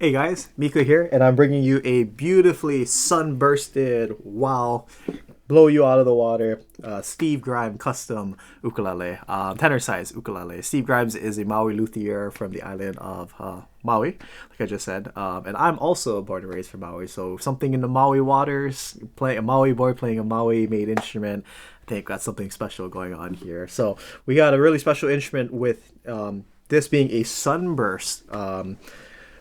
Hey guys, Mika here, and I'm bringing you a beautifully sunbursted, wow, blow you out of the water, Steve Grimes custom ukulele, tenor size ukulele. Steve Grimes is a Maui luthier from the island of Maui, like I just said, and I'm also born and raised from Maui. So something in the Maui waters, play a Maui boy playing a Maui-made instrument. I think that's something special going on here. So we got a really special instrument with this being a sunburst.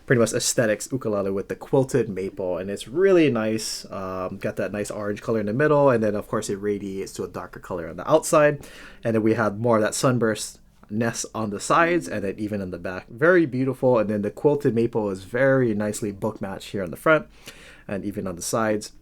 Pretty much aesthetics ukulele with the quilted maple, and it's really nice. Got that nice orange color in the middle, and then of course it radiates to a darker color on the outside, and then we have more of that sunburst nest on the sides, and then even in the back, very beautiful. And then the quilted maple is very nicely book matched here on the front and even on the sides.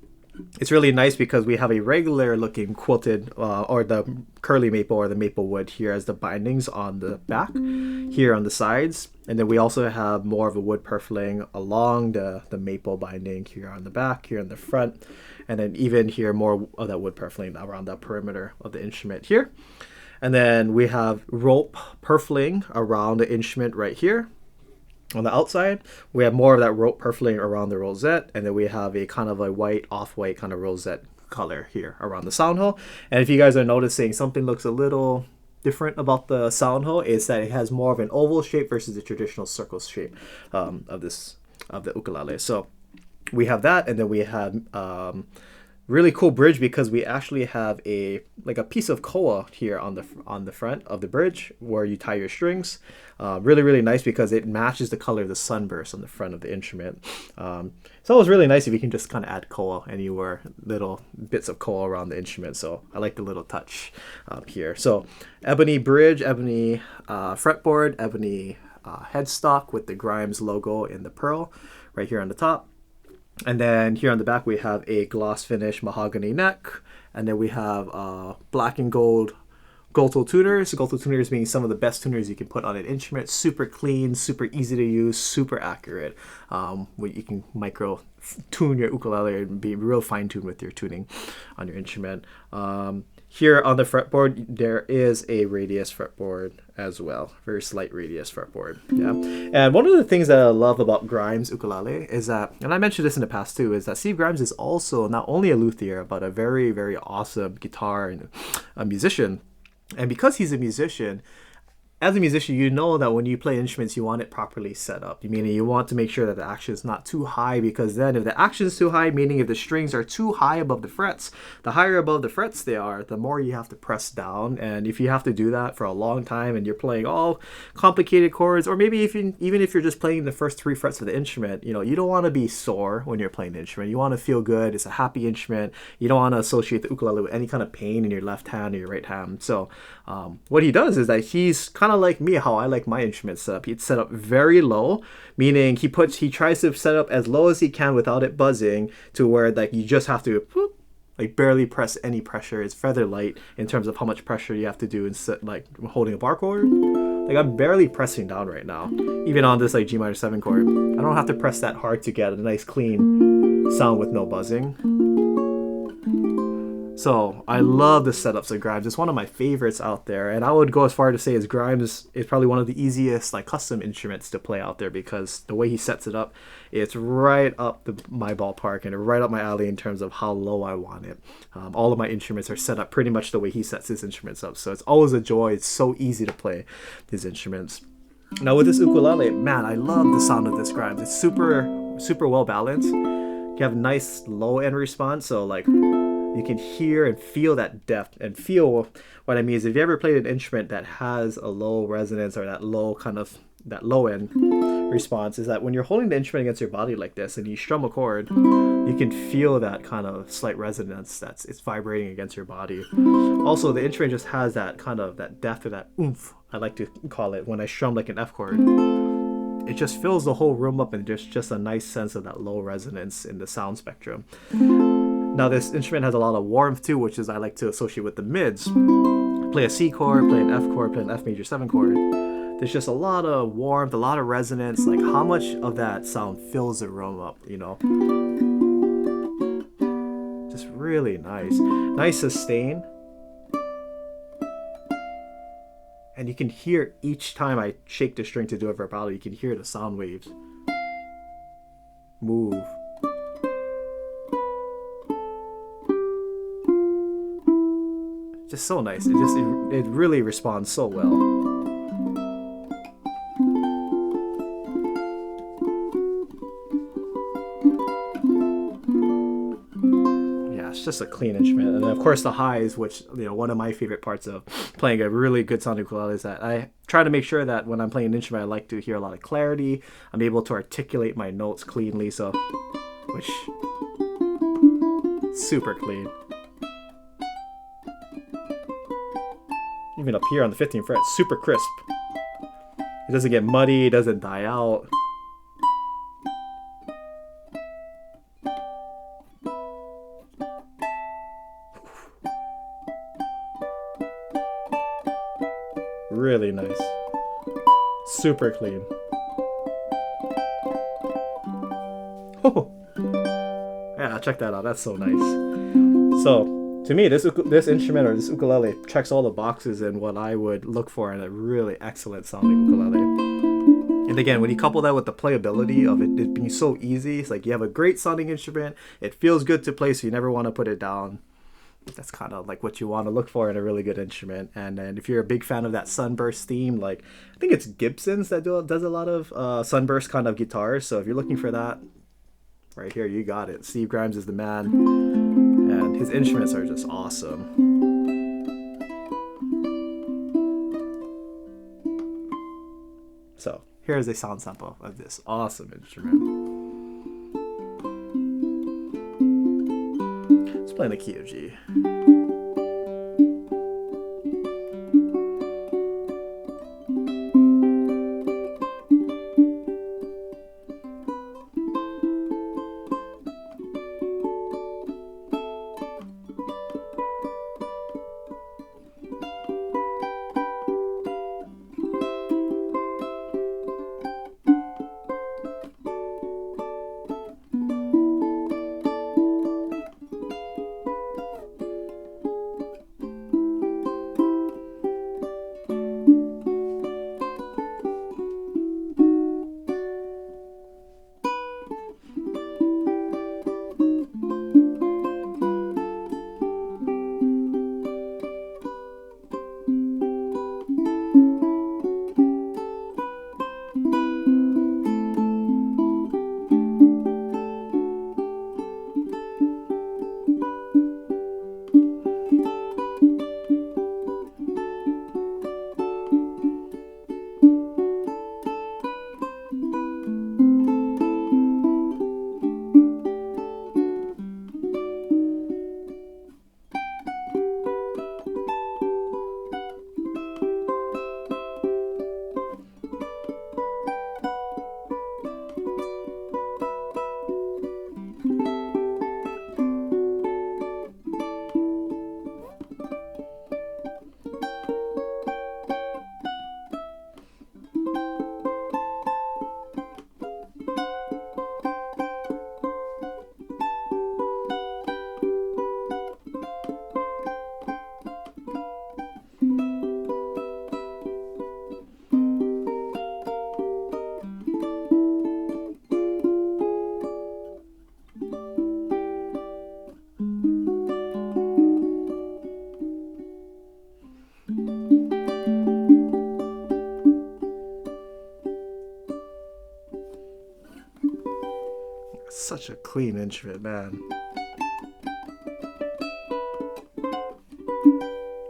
It's really nice because we have a regular looking quilted or the curly maple or the maple wood here as the bindings on the back here on the sides, and then we also have more of a wood purfling along the maple binding here on the back, here in the front, and then even here more of that wood purfling around the perimeter of the instrument here. And then we have rope purfling around the instrument right here. On the outside, we have more of that rope purfling around the rosette, and then we have a kind of a white, off-white kind of rosette color here around the sound hole. And if you guys are noticing, something looks a little different about the sound hole is that it has more of an oval shape versus the traditional circle shape of the ukulele. So we have that, and then we have really cool bridge because we actually have a piece of koa here on the front of the bridge where you tie your strings. Really nice because it matches the color of the sunburst on the front of the instrument. It's always really nice if you can just kind of add koa anywhere, little bits of koa around the instrument. So I like the little touch here. So ebony bridge, ebony fretboard, ebony headstock with the Grimes logo in the pearl right here on the top. And then here on the back we have a gloss finish mahogany neck, and then we have black and gold Goto tuners. Goto tuners being some of the best tuners you can put on an instrument. Super clean, super easy to use, super accurate. Where you can micro tune your ukulele and be real fine tuned with your tuning on your instrument. Here on the fretboard, there is a radius fretboard as well. Very slight radius fretboard. Yeah. And one of the things that I love about Grimes ukulele is that, and I mentioned this in the past too, is that Steve Grimes is also not only a luthier, but a very awesome guitar and a musician. And because he's a musician, as a musician, you know that when you play instruments, you want it properly set up. Meaning you want to make sure that the action is not too high, because then if the action is too high, meaning if the strings are too high above the frets, the higher above the frets they are, the more you have to press down. And if you have to do that for a long time and you're playing all complicated chords, or maybe even if you're just playing the first 3 frets of the instrument, you don't want to be sore when you're playing the instrument. You want to feel good. It's a happy instrument. You don't want to associate the ukulele with any kind of pain in your left hand or your right hand. So what he does is that he's kind of like me, how I like my instruments set up. It's set up very low, meaning he tries to set up as low as he can without it buzzing, to where you just have to barely press any pressure. It's feather light in terms of how much pressure you have to do instead, holding a bar chord. I'm barely pressing down right now, even on this G minor 7 chord. I don't have to press that hard to get a nice clean sound with no buzzing. So I love the setups of Grimes. It's one of my favorites out there, and I would go as far to say as Grimes is probably one of the easiest custom instruments to play out there, because the way he sets it up, it's right up my ballpark and right up my alley in terms of how low I want it. All of my instruments are set up pretty much the way he sets his instruments up, so it's always a joy. It's so easy to play his instruments. Now with this ukulele, man, I love the sound of this Grimes. It's super well balanced. You have a nice low end response, so you can hear and feel that depth. And feel what I mean is, if you ever played an instrument that has a low resonance or that low end response, is that when you're holding the instrument against your body like this and you strum a chord, you can feel that kind of slight resonance it's vibrating against your body. Also, the instrument just has that kind of that depth or that oomph, I like to call it, when I strum an F chord. It just fills the whole room up, and there's just a nice sense of that low resonance in the sound spectrum. Now this instrument has a lot of warmth too, which is I like to associate with the mids. Play a C chord, play an F chord, play an F major 7 chord. There's just a lot of warmth, a lot of resonance, how much of that sound fills the room up, Just really nice. Nice sustain. And you can hear each time I shake the string to do a vibrato, you can hear the sound waves. move. Just so nice. It really responds so well. It's just a clean instrument. And then of course the highs, which, you know, one of my favorite parts of playing a really good sounding ukulele is that I try to make sure that when I'm playing an instrument I like to hear a lot of clarity. I'm able to articulate my notes cleanly, so which super clean. Even up here on the 15th fret, super crisp. It doesn't get muddy, it doesn't die out. Really nice. Super clean. Oh, yeah, check that out. That's so nice. So, to me, this instrument or this ukulele checks all the boxes in what I would look for in a really excellent sounding ukulele. And again, when you couple that with the playability of it being so easy, it's like you have a great sounding instrument. It feels good to play, so you never want to put it down. That's kind of like what you want to look for in a really good instrument. And then if you're a big fan of that sunburst theme, like I think it's Gibson's that does a lot of sunburst kind of guitars. So if you're looking for that, right here, you got it. Steve Grimes is the man, and his instruments are just awesome. So here's a sound sample of this awesome instrument. Let's play in the key of G. Such a clean instrument, man.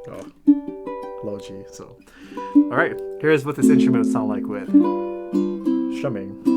Oh, low G. So, all right, here's what this instrument would sound like with strumming.